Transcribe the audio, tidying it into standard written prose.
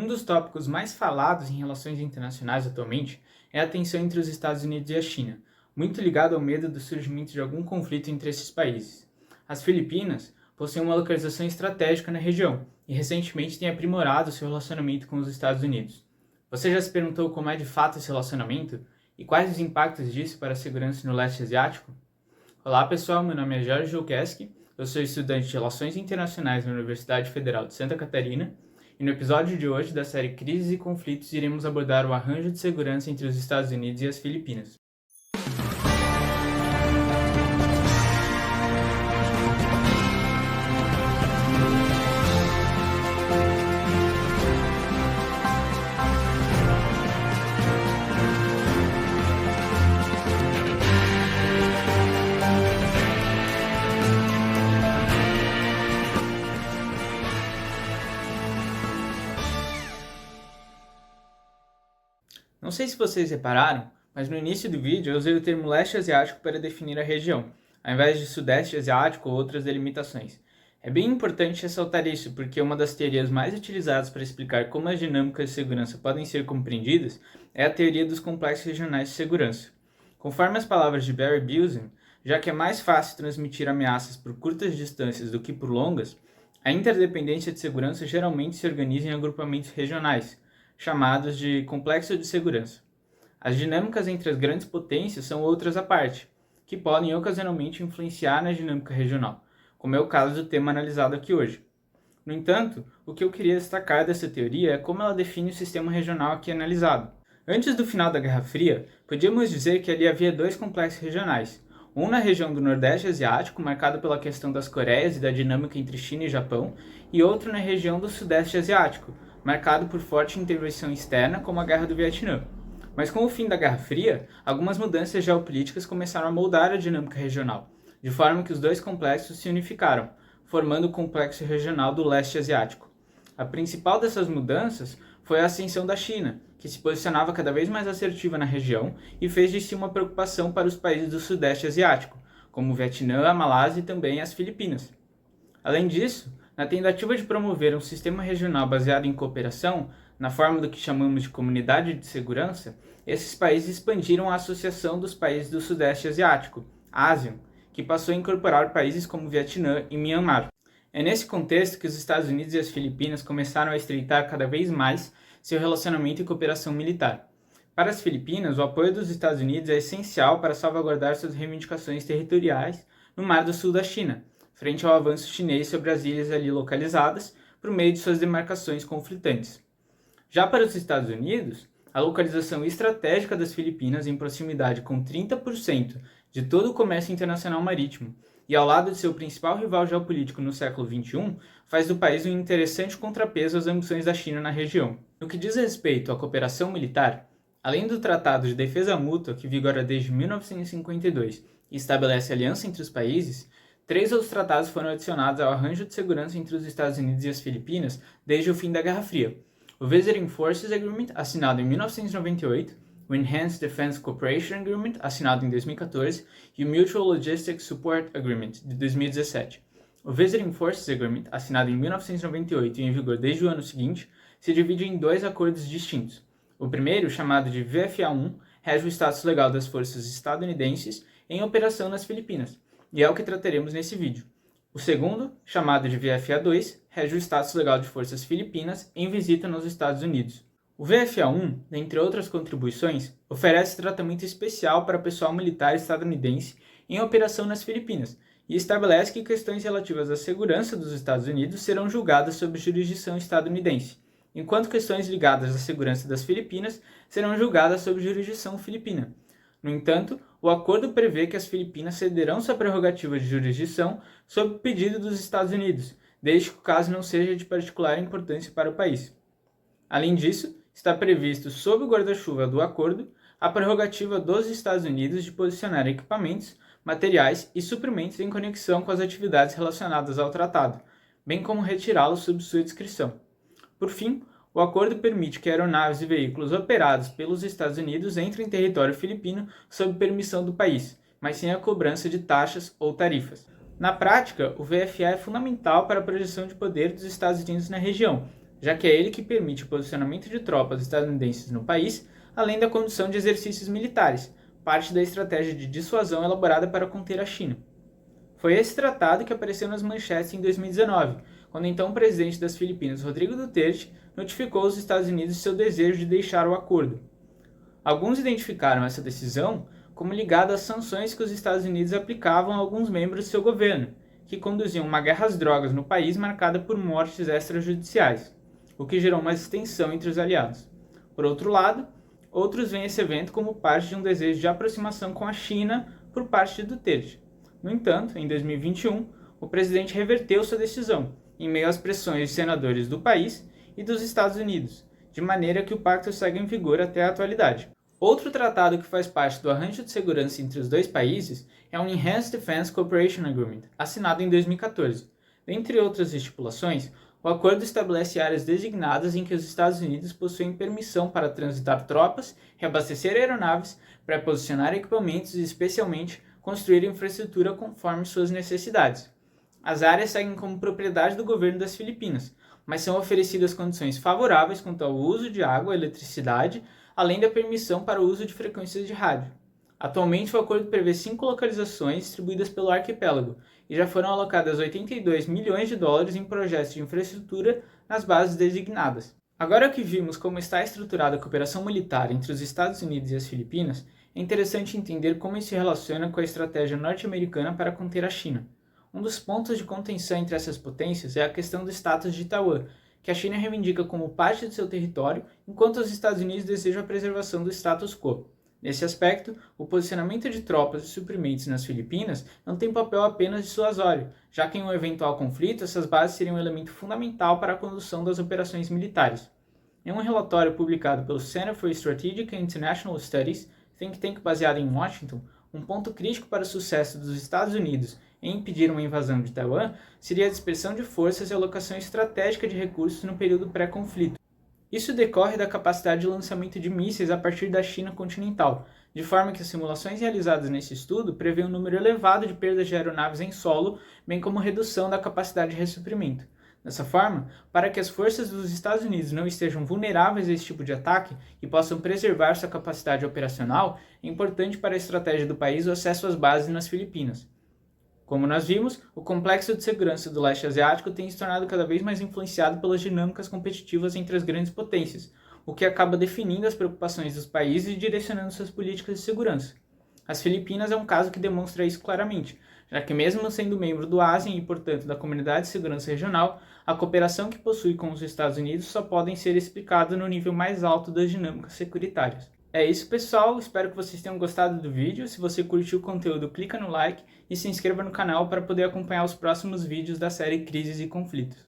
Um dos tópicos mais falados em relações internacionais atualmente é a tensão entre os Estados Unidos e a China, muito ligado ao medo do surgimento de algum conflito entre esses países. As Filipinas possuem uma localização estratégica na região e recentemente têm aprimorado seu relacionamento com os Estados Unidos. Você já se perguntou como é de fato esse relacionamento e quais os impactos disso para a segurança no leste asiático? Olá pessoal, meu nome é Jorge Julkeski, eu sou estudante de Relações Internacionais na Universidade Federal de Santa Catarina e no episódio de hoje da série Crises e Conflitos iremos abordar o arranjo de segurança entre os Estados Unidos e as Filipinas. Não sei se vocês repararam, mas no início do vídeo eu usei o termo leste asiático para definir a região, ao invés de sudeste asiático ou outras delimitações. É bem importante ressaltar isso, porque uma das teorias mais utilizadas para explicar como as dinâmicas de segurança podem ser compreendidas é a teoria dos complexos regionais de segurança. Conforme as palavras de Barry Bilzin, já que é mais fácil transmitir ameaças por curtas distâncias do que por longas, a interdependência de segurança geralmente se organiza em agrupamentos regionais, chamados de complexo de segurança. As dinâmicas entre as grandes potências são outras à parte, que podem ocasionalmente influenciar na dinâmica regional, como é o caso do tema analisado aqui hoje. No entanto, o que eu queria destacar dessa teoria é como ela define o sistema regional aqui analisado. Antes do final da Guerra Fria, podíamos dizer que ali havia dois complexos regionais, um na região do Nordeste Asiático, marcado pela questão das Coreias e da dinâmica entre China e Japão, e outro na região do Sudeste Asiático, marcado por forte intervenção externa, como a Guerra do Vietnã. Mas com o fim da Guerra Fria, algumas mudanças geopolíticas começaram a moldar a dinâmica regional, de forma que os dois complexos se unificaram, formando o complexo regional do leste asiático. A principal dessas mudanças foi a ascensão da China, que se posicionava cada vez mais assertiva na região e fez de si uma preocupação para os países do Sudeste Asiático, como o Vietnã, a Malásia e também as Filipinas. Além disso, na tentativa de promover um sistema regional baseado em cooperação, na forma do que chamamos de comunidade de segurança, esses países expandiram a Associação dos Países do Sudeste Asiático, ASEAN, que passou a incorporar países como Vietnã e Myanmar. É nesse contexto que os Estados Unidos e as Filipinas começaram a estreitar cada vez mais seu relacionamento e cooperação militar. Para as Filipinas, o apoio dos Estados Unidos é essencial para salvaguardar suas reivindicações territoriais no Mar do Sul da China, frente ao avanço chinês sobre as ilhas ali localizadas, por meio de suas demarcações conflitantes. Já para os Estados Unidos, a localização estratégica das Filipinas em proximidade com 30% de todo o comércio internacional marítimo e ao lado de seu principal rival geopolítico no século XXI, faz do país um interessante contrapeso às ambições da China na região. No que diz respeito à cooperação militar, além do Tratado de Defesa Mútua, que vigora desde 1952 e estabelece aliança entre os países, 3 outros tratados foram adicionados ao arranjo de segurança entre os Estados Unidos e as Filipinas desde o fim da Guerra Fria. O Visiting Forces Agreement, assinado em 1998, o Enhanced Defense Cooperation Agreement, assinado em 2014, e o Mutual Logistics Support Agreement, de 2017. O Visiting Forces Agreement, assinado em 1998 e em vigor desde o ano seguinte, se divide em 2 acordos distintos. O primeiro, chamado de VFA-1, rege o status legal das forças estadunidenses em operação nas Filipinas, e é o que trataremos nesse vídeo. O segundo, chamado de VFA-2, rege o status legal de forças filipinas em visita nos Estados Unidos. O VFA-1, dentre outras contribuições, oferece tratamento especial para pessoal militar estadunidense em operação nas Filipinas e estabelece que questões relativas à segurança dos Estados Unidos serão julgadas sob jurisdição estadunidense, enquanto questões ligadas à segurança das Filipinas serão julgadas sob jurisdição filipina. No entanto, o acordo prevê que as Filipinas cederão sua prerrogativa de jurisdição sob pedido dos Estados Unidos, desde que o caso não seja de particular importância para o país. Além disso, está previsto, sob o guarda-chuva do acordo, a prerrogativa dos Estados Unidos de posicionar equipamentos, materiais e suprimentos em conexão com as atividades relacionadas ao tratado, bem como retirá-los sob sua discrição. Por fim, o acordo permite que aeronaves e veículos operados pelos Estados Unidos entrem em território filipino sob permissão do país, mas sem a cobrança de taxas ou tarifas. Na prática, o VFA é fundamental para a projeção de poder dos Estados Unidos na região, já que é ele que permite o posicionamento de tropas estadunidenses no país, além da condução de exercícios militares, parte da estratégia de dissuasão elaborada para conter a China. Foi esse tratado que apareceu nas manchetes em 2019, quando o então presidente das Filipinas, Rodrigo Duterte, notificou os Estados Unidos de seu desejo de deixar o acordo. Alguns identificaram essa decisão como ligada às sanções que os Estados Unidos aplicavam a alguns membros de seu governo, que conduziam uma guerra às drogas no país marcada por mortes extrajudiciais, o que gerou uma extensão entre os aliados. Por outro lado, outros veem esse evento como parte de um desejo de aproximação com a China por parte de Duterte. No entanto, em 2021, o presidente reverteu sua decisão, em meio às pressões de senadores do país e dos Estados Unidos, de maneira que o pacto segue em vigor até a atualidade. Outro tratado que faz parte do arranjo de segurança entre os dois países é o Enhanced Defense Cooperation Agreement, assinado em 2014. Dentre outras estipulações, o acordo estabelece áreas designadas em que os Estados Unidos possuem permissão para transitar tropas, reabastecer aeronaves, pré-posicionar equipamentos e, especialmente, construir infraestrutura conforme suas necessidades. As áreas seguem como propriedade do governo das Filipinas, mas são oferecidas condições favoráveis quanto ao uso de água e eletricidade, além da permissão para o uso de frequências de rádio. Atualmente, o acordo prevê 5 localizações distribuídas pelo arquipélago e já foram alocadas 82 milhões de dólares em projetos de infraestrutura nas bases designadas. Agora que vimos como está estruturada a cooperação militar entre os Estados Unidos e as Filipinas, é interessante entender como isso se relaciona com a estratégia norte-americana para conter a China. Um dos pontos de contenção entre essas potências é a questão do status de Taiwan, que a China reivindica como parte de seu território, enquanto os Estados Unidos desejam a preservação do status quo. Nesse aspecto, o posicionamento de tropas e suprimentos nas Filipinas não tem papel apenas dissuasório, já que em um eventual conflito essas bases seriam um elemento fundamental para a condução das operações militares. Em um relatório publicado pelo Center for Strategic and International Studies, think tank baseado em Washington, um ponto crítico para o sucesso dos Estados Unidos em impedir uma invasão de Taiwan seria a dispersão de forças e alocação estratégica de recursos no período pré-conflito. Isso decorre da capacidade de lançamento de mísseis a partir da China continental, de forma que as simulações realizadas nesse estudo prevêem um número elevado de perdas de aeronaves em solo, bem como redução da capacidade de ressuprimento. Dessa forma, para que as forças dos Estados Unidos não estejam vulneráveis a esse tipo de ataque e possam preservar sua capacidade operacional, é importante para a estratégia do país o acesso às bases nas Filipinas. Como nós vimos, o complexo de segurança do leste asiático tem se tornado cada vez mais influenciado pelas dinâmicas competitivas entre as grandes potências, o que acaba definindo as preocupações dos países e direcionando suas políticas de segurança. As Filipinas é um caso que demonstra isso claramente, já que mesmo sendo membro do ASEAN e, portanto, da Comunidade de Segurança Regional, a cooperação que possui com os Estados Unidos só podem ser explicadas no nível mais alto das dinâmicas securitárias. É isso, pessoal. Espero que vocês tenham gostado do vídeo. Se você curtiu o conteúdo, clica no like e se inscreva no canal para poder acompanhar os próximos vídeos da série Crises e Conflitos.